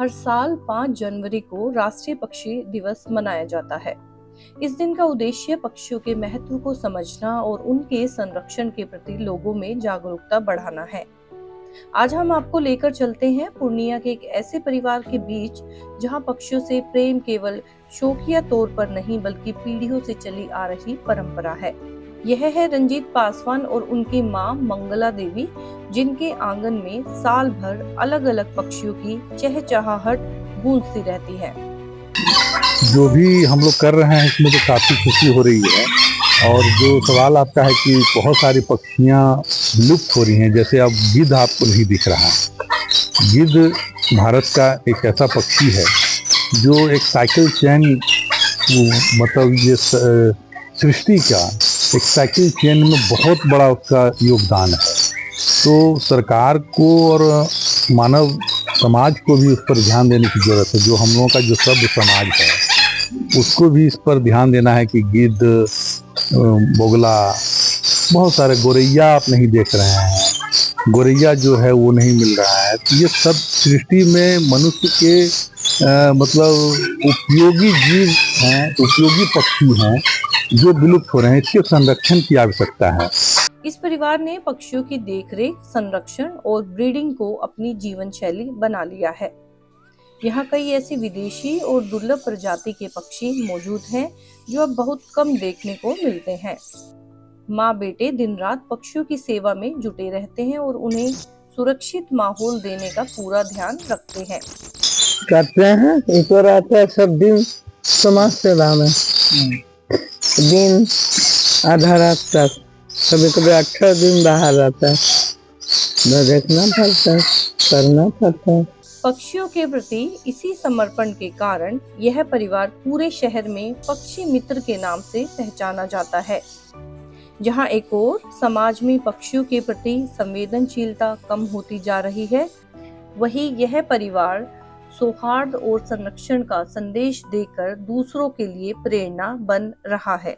हर साल 5 जनवरी को राष्ट्रीय पक्षी दिवस मनाया जाता है। इस दिन का उद्देश्य पक्षियों के महत्व को समझना और उनके संरक्षण के प्रति लोगों में जागरूकता बढ़ाना है। आज हम आपको लेकर चलते हैं पूर्णिया के एक ऐसे परिवार के बीच जहां पक्षियों से प्रेम केवल शौकिया तौर पर नहीं बल्कि पीढ़ियों से चली आ रही परंपरा है। यह है रंजीत पासवान और उनकी मां मंगला देवी, जिनके आंगन में साल भर अलग अलग पक्षियों की चहचहाहट गूंजती रहती है। जो भी हम लोग कर रहे हैं इसमें तो काफी खुशी हो रही है। और जो सवाल आपका है कि बहुत सारी पक्षियां लुप्त हो रही हैं, जैसे अब गिद्ध आपको नहीं दिख रहा है। गिद्ध भारत का एक ऐसा पक्षी है जो एक साइकिल चेन, मतलब ये सृष्टि का एक साइकिल चेन में बहुत बड़ा उसका योगदान है। तो सरकार को और मानव समाज को भी उस पर ध्यान देने की जरूरत है। जो हम लोगों का जो सभ्य समाज है उसको भी इस पर ध्यान देना है कि गिद्ध, बोगला, बहुत सारे गोरैया आप नहीं देख रहे हैं, गोरैया जो है वो नहीं मिल रहा है। तो ये सब सृष्टि में मनुष्य के मतलब उपयोगी जीव हैं, उपयोगी पक्षी हैं जो विलुप्त हो रहे हैं। इसके संरक्षण की आवश्यकता है। इस परिवार ने पक्षियों की देखरेख, संरक्षण और ब्रीडिंग को अपनी जीवन शैली बना लिया है। यहाँ कई ऐसी विदेशी और दुर्लभ प्रजाति के पक्षी मौजूद हैं जो अब बहुत कम देखने को मिलते हैं। माँ बेटे दिन रात पक्षियों की सेवा में जुटे रहते हैं और उन्हें सुरक्षित माहौल देने का पूरा ध्यान रखते हैं। करते हैं, ऊपर आता है सब दिन समाज सेवा में, दिन आधा रात तक, कभी कभी 18 दिन बाहर रहता है। देखना पड़ता है, करना पड़ता है। पक्षियों के प्रति इसी समर्पण के कारण यह परिवार पूरे शहर में पक्षी मित्र के नाम से पहचाना जाता है। जहां एक और समाज में पक्षियों के प्रति संवेदनशीलता कम होती जा रही है, वहीं यह परिवार सौहार्द और संरक्षण का संदेश देकर दूसरों के लिए प्रेरणा बन रहा है।